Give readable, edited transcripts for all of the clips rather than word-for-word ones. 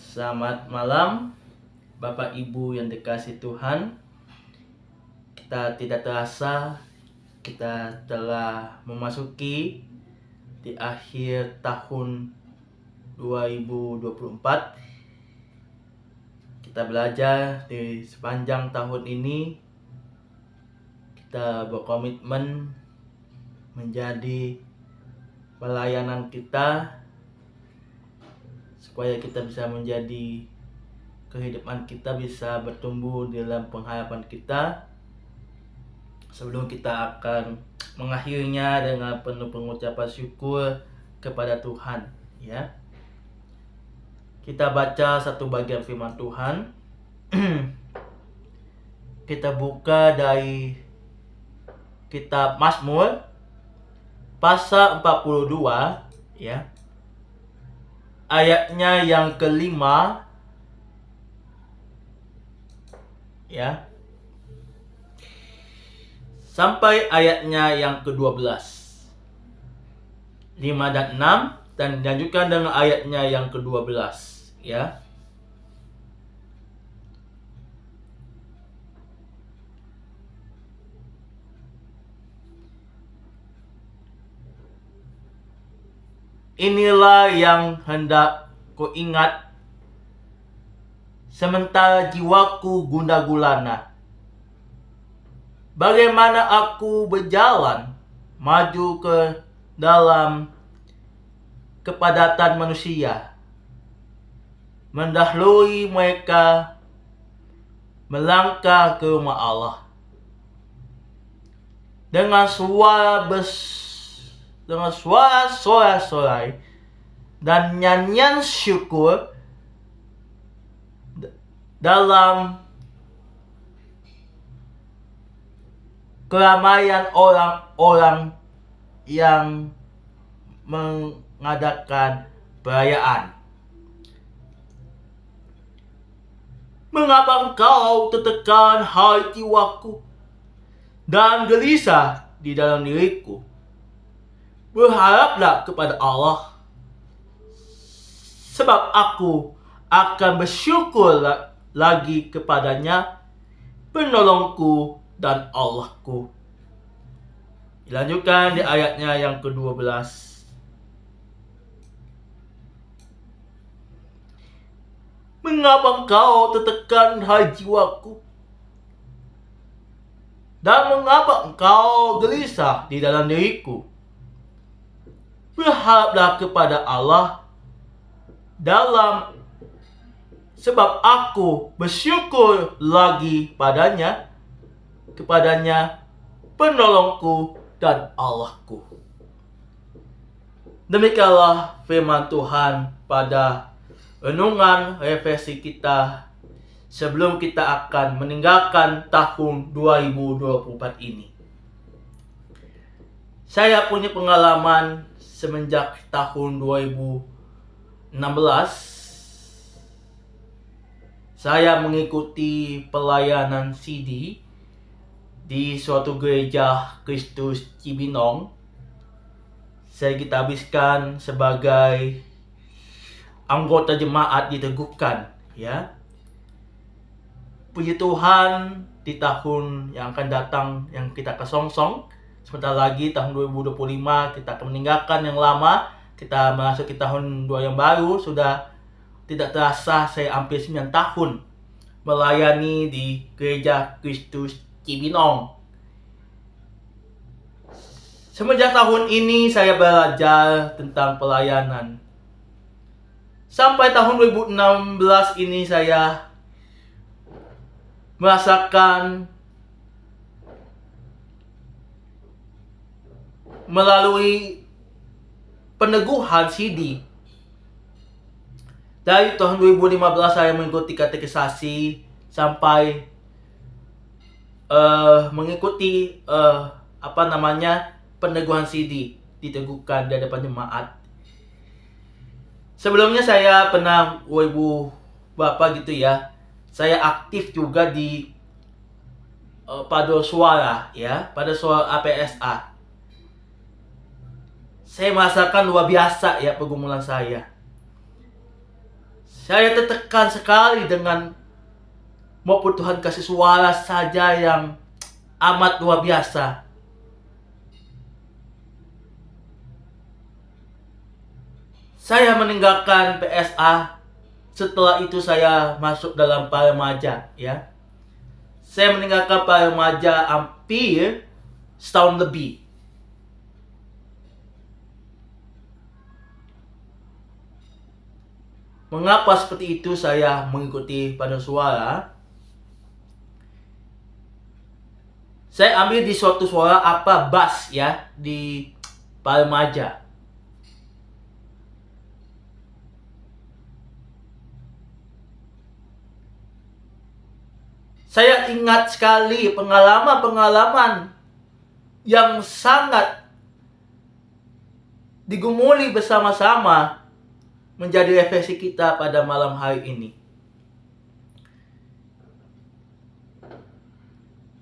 Selamat malam, Bapak Ibu yang dikasihi Tuhan. Kita tidak terasa, kita telah memasuki di akhir tahun 2024. Kita belajar di sepanjang tahun ini, kita berkomitmen menjadi pelayanan kita supaya kita bisa menjadi kehidupan kita bisa bertumbuh dalam pengharapan kita. Sebelum kita akan mengakhirinya dengan penuh pengucapan syukur kepada Tuhan, ya. Kita baca satu bagian firman Tuhan. Kita buka dari kitab Mazmur pasal 42, ya. Ayatnya yang kelima, ya, sampai ayatnya yang ke-12, 5 dan 6, dan dilanjutkan dengan ayatnya yang ke-12, ya. Inilah yang hendak kuingat sementara jiwaku gundah gulana. Bagaimana aku berjalan maju ke dalam kepadatan manusia, mendahului mereka melangkah ke rumah Allah dengan suara sorai dan nyanyian syukur dalam keramaian orang-orang yang mengadakan perayaan. Mengapa engkau tertekan, hai jiwaku, dan gelisah di dalam diriku? Berharaplah kepada Allah, sebab aku akan bersyukur lagi kepadanya, penolongku dan Allahku. Dilanjutkan di ayatnya yang ke-12. Mengapa engkau tertekan, hai jiwaku? Dan mengapa engkau gelisah di dalam diriku? Berharaplah kepada Allah sebab aku bersyukur lagi kepadanya, penolongku dan Allahku. Demikianlah firman Tuhan pada renungan refleksi kita sebelum kita akan meninggalkan tahun 2024 ini. Saya punya pengalaman semenjak tahun 2016. Saya mengikuti pelayanan CD di suatu gereja Kristus Cibinong. Saya kita habiskan sebagai anggota jemaat di Tegukan, ya. Puji Tuhan, di tahun yang akan datang yang kita kesongsong, sebentar lagi tahun 2025 kita akan meninggalkan yang lama, kita masuk ke tahun 2 yang baru. Sudah tidak terasa saya hampir 9 tahun melayani di gereja Kristus Cibinong. Semenjak tahun ini saya belajar tentang pelayanan. Sampai tahun 2016 ini saya merasakan melalui peneguhan CD. Dari tahun 2015 saya mengikuti katekisasi sampai mengikuti peneguhan CD diteguhkan di hadapan jemaat. Sebelumnya saya pernah berapa gitu ya. Saya aktif juga di Paduan Suara, ya, pada suara APSA. Saya merasakan luar biasa ya pergumulan saya. Saya tertekan sekali dengan maupun Tuhan kasih suara saja yang amat luar biasa. Saya meninggalkan PSA. Setelah itu saya masuk dalam para remaja, ya. Saya meninggalkan para remaja hampir setahun lebih. Mengapa seperti itu saya mengikuti paduan suara? Saya ambil di suatu suara bass ya di para remaja. Saya ingat sekali pengalaman-pengalaman yang sangat digumuli bersama-sama menjadi refleksi kita pada malam hari ini.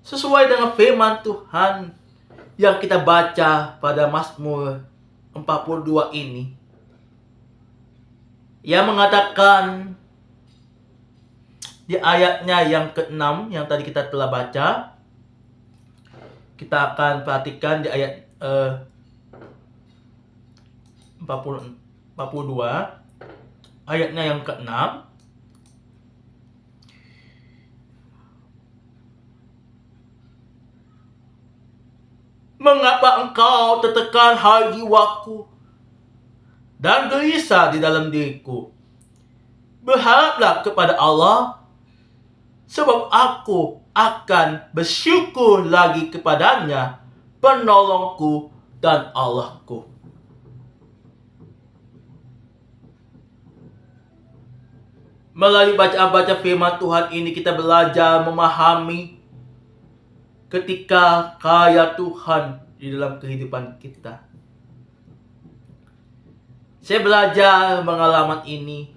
Sesuai dengan firman Tuhan yang kita baca pada Mazmur 42 ini, yang mengatakan di ayatnya yang ke-6 yang tadi kita telah baca. Kita akan perhatikan di ayat 42 ayatnya yang ke-6. Mengapa engkau tertekan, hai jiwaku, dan gelisah di dalam diriku? Berharaplah kepada Allah, sebab aku akan bersyukur lagi kepadanya, penolongku dan Allahku. Melalui bacaan-bacaan firman Tuhan ini kita belajar memahami ketika karya Tuhan di dalam kehidupan kita. Saya belajar pengalaman ini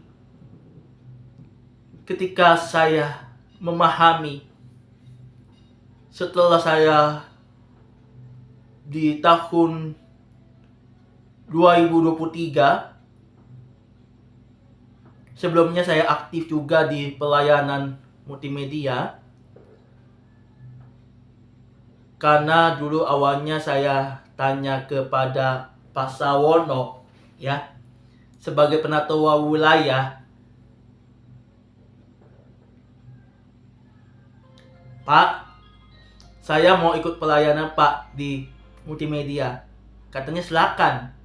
ketika saya memahami setelah saya di tahun 2023. Sebelumnya saya aktif juga di pelayanan multimedia. Karena dulu awalnya saya tanya kepada Pak Sawono, ya, sebagai penata wilayah, Pak, saya mau ikut pelayanan Pak di multimedia. Katanya silakan.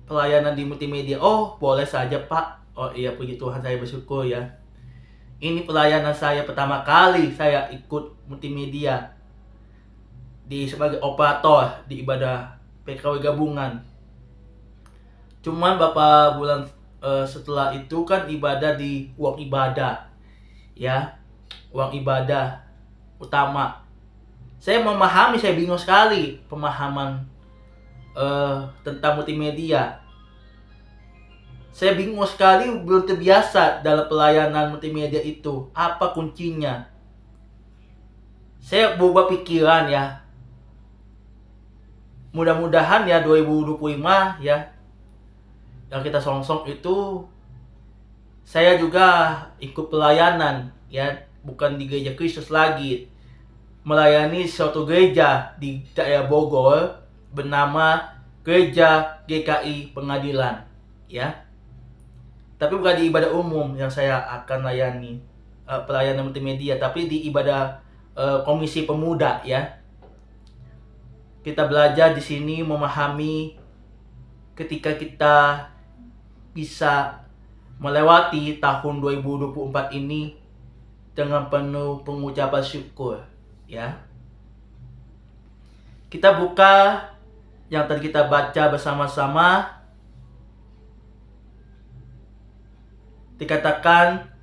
Pelayanan di multimedia. Oh, boleh saja Pak. Oh iya, puji Tuhan, saya bersyukur ya. Ini pelayanan saya pertama kali saya ikut multimedia sebagai operator di ibadah PKW gabungan. Cuman beberapa bulan setelah itu kan ibadah di uang ibadah, ya, uang ibadah utama. Saya memahami, saya bingung sekali pemahaman tentang multimedia. Saya bingung sekali, belum terbiasa dalam pelayanan multimedia itu. Apa kuncinya? Saya berubah pikiran ya. Mudah-mudahan ya 2025 ya, yang kita songsong itu, saya juga ikut pelayanan ya, bukan di gereja Kristus lagi. Melayani suatu gereja di daerah Bogor bernama Gereja GKI Pengadilan, ya. Tapi bukan di ibadah umum yang saya akan layani pelayanan multimedia, tapi di ibadah komisi pemuda, ya. Kita belajar di sini memahami ketika kita bisa melewati tahun 2024 ini dengan penuh pengucapan syukur, ya. Kita buka yang tadi kita baca bersama-sama. Dikatakan,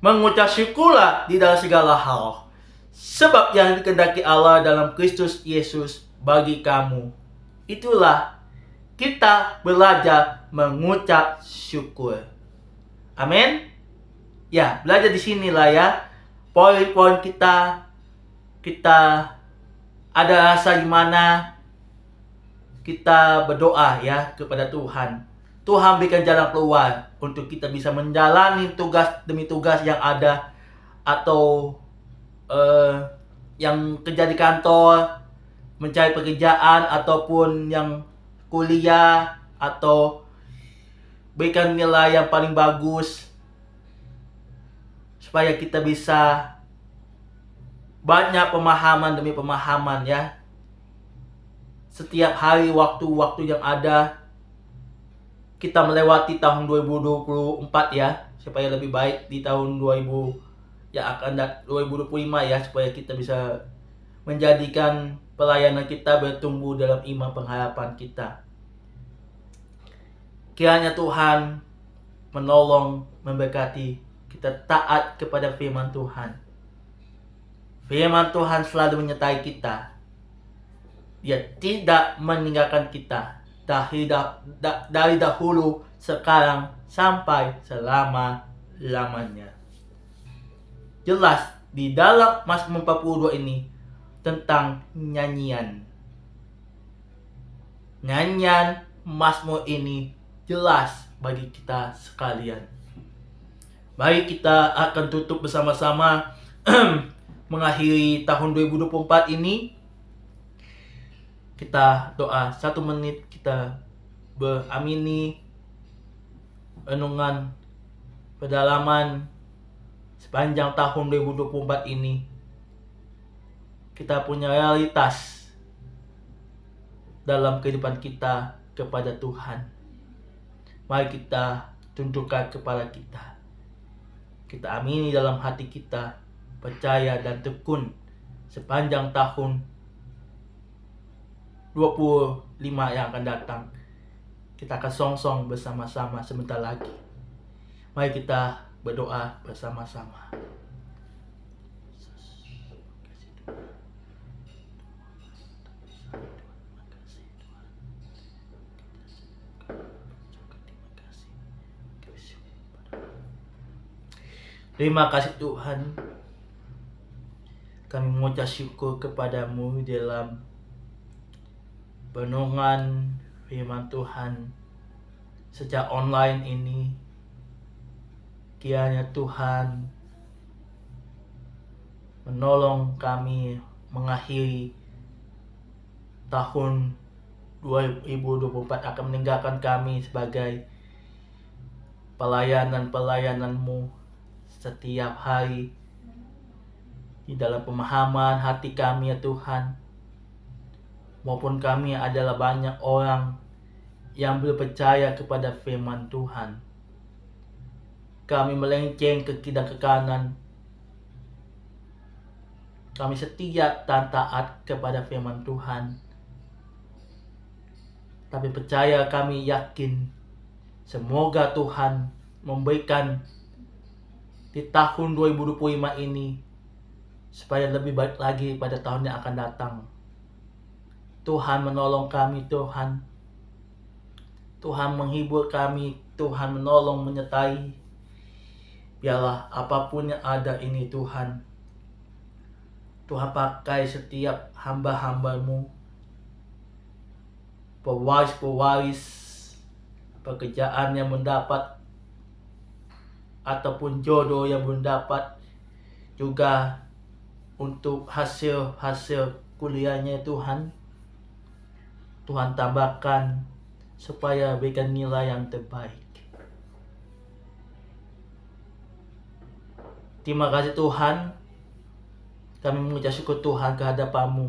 mengucap syukurlah di dalam segala hal, sebab yang dikehendaki Allah dalam Kristus Yesus bagi kamu. Itulah kita belajar mengucap syukur. Amin. Ya, belajar di sinilah ya. Poin-poin kita ada rasa gimana kita berdoa ya kepada Tuhan. Tuhan berikan jalan keluar untuk kita bisa menjalani tugas demi tugas yang ada, atau yang kerja di kantor, mencari pekerjaan, ataupun yang kuliah, atau berikan nilai yang paling bagus supaya kita bisa banyak pemahaman demi pemahaman ya. Setiap hari, waktu-waktu yang ada, kita melewati tahun 2024 ya, supaya lebih baik di tahun 2025 ya, supaya kita bisa menjadikan pelayanan kita bertumbuh dalam iman pengharapan kita. Kiranya Tuhan menolong, memberkati kita taat kepada firman Tuhan. Firman Tuhan selalu menyertai kita. Dia tidak meninggalkan kita dari dahulu, sekarang, sampai selama-lamanya. Jelas di dalam Mazmur 42 ini tentang nyanyian. Nyanyian Mazmur ini jelas bagi kita sekalian. Mari kita akan tutup bersama-sama mengakhiri tahun 2024 ini. Kita doa 1 menit, kita beramini renungan pedalaman sepanjang tahun 2024 ini. Kita punya realitas dalam kehidupan kita kepada Tuhan. Mari kita tundukkan kepala kita. Kita amini dalam hati kita, percaya dan tekun sepanjang tahun 25 yang akan datang. Kita akan song-song bersama-sama sebentar lagi. Mari kita berdoa bersama-sama. Terima kasih Tuhan. Kami mengucap syukur kepadamu dalam renungan firman Tuhan sejak online ini. Kiranya Tuhan menolong kami mengakhiri tahun 2024, akan meninggalkan kami sebagai pelayanan-pelayanan-Mu setiap hari di dalam pemahaman hati kami ya Tuhan. Maupun kami adalah banyak orang yang belum percaya kepada firman Tuhan. Kami melenceng ke kiri dan ke kanan. Kami setia dan taat kepada firman Tuhan. Tapi percaya, kami yakin semoga Tuhan memberikan di tahun 2025 ini supaya lebih baik lagi pada tahun yang akan datang. Tuhan menolong kami Tuhan. Tuhan menghibur kami, Tuhan menolong, menyertai. Biarlah apapun yang ada ini Tuhan, Tuhan pakai setiap hamba-hamba-Mu, pewaris-pewaris, pekerjaan yang mendapat, ataupun jodoh yang mendapat, juga untuk hasil kuliahnya Tuhan. Tuhan tambahkan supaya berikan nilai yang terbaik. Terima kasih Tuhan. Kami mengucap syukur Tuhan kehadapan-Mu.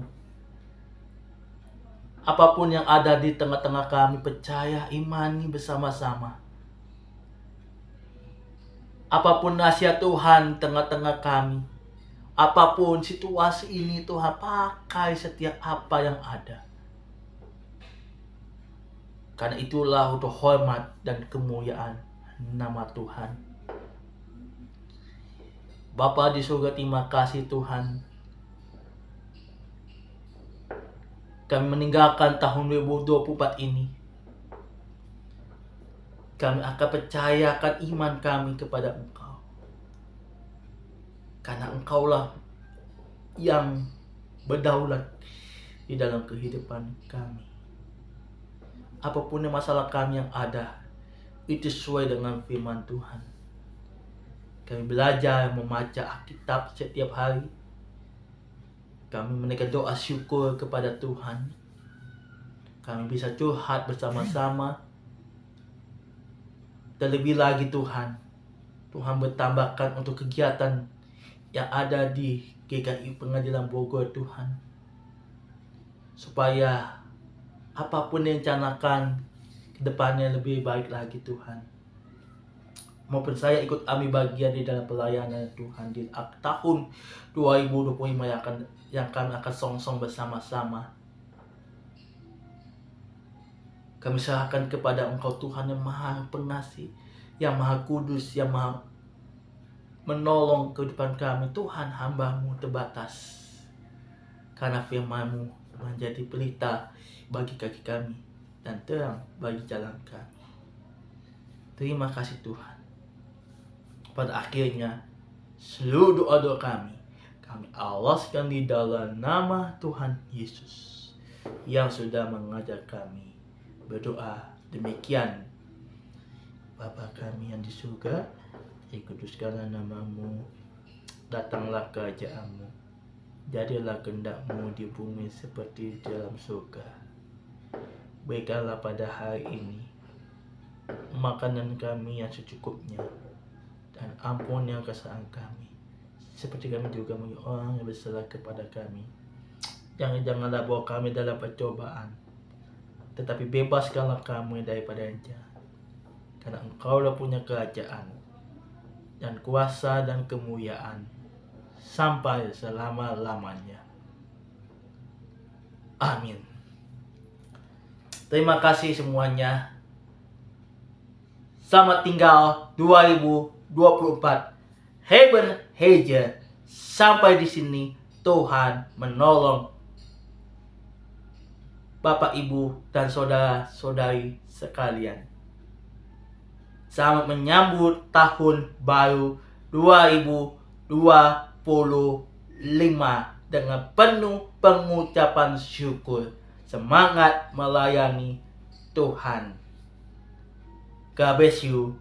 Apapun yang ada di tengah-tengah kami, percaya, imani bersama-sama. Apapun nasihat Tuhan tengah-tengah kami, apapun situasi ini Tuhan, pakai setiap apa yang ada. Karena itulah untuk hormat dan kemuliaan nama Tuhan. Bapa di surga, terima kasih Tuhan. Kami meninggalkan tahun 2024 ini. Kami akan percayakan iman kami kepada Engkau. Karena Engkaulah yang berdaulat di dalam kehidupan kami. apapun yang masalah kami yang ada, itu sesuai dengan firman Tuhan. Kami belajar membaca Alkitab setiap hari. Kami menaikkan doa syukur kepada Tuhan. Kami bisa curhat bersama-sama. Terlebih lagi Tuhan bertambahkan untuk kegiatan yang ada di GKI Pengadilan Bogor Tuhan. Supaya apapun yang rencanakan ke depannya lebih baik lagi Tuhan. Maupun saya ikut ambil bagian di dalam pelayanan Tuhan di tahun 2025 yang kami akan song-song bersama-sama. Kami serahkan kepada Engkau Tuhan yang Maha Pengasih, yang Maha Kudus, yang Maha menolong kehidupan kami. Tuhan, hamba-Mu terbatas. Karena firman-Mu menjadi pelita bagi kaki kami dan terang bagi jalan kami. Terima kasih Tuhan. Pada akhirnya, seluruh doa-doa kami alaskan di dalam nama Tuhan Yesus yang sudah mengajar kami berdoa demikian. Bapa kami yang di surga, dikuduskanlah nama-Mu, datanglah kerajaan-Mu, jadilah kehendak-Mu di bumi seperti di dalam surga. Berikanlah pada hari ini makanan kami yang secukupnya, dan ampuni kesalahan kami, seperti kami juga mengampuni orang yang bersalah kepada kami. Janganlah bawa kami dalam percobaan, tetapi bebaskanlah kami daripada yang jahat. Karena Engkau-Lah punya kerajaan dan kuasa dan kemuliaan sampai selama-lamanya. Amin. Terima kasih semuanya. Selamat tinggal 2024. Heben Heja. Sampai di sini Tuhan menolong Bapak, Ibu, dan saudara-saudari sekalian. Selamat menyambut tahun baru 2025 dengan penuh pengucapan syukur. Semangat melayani Tuhan. God bless you.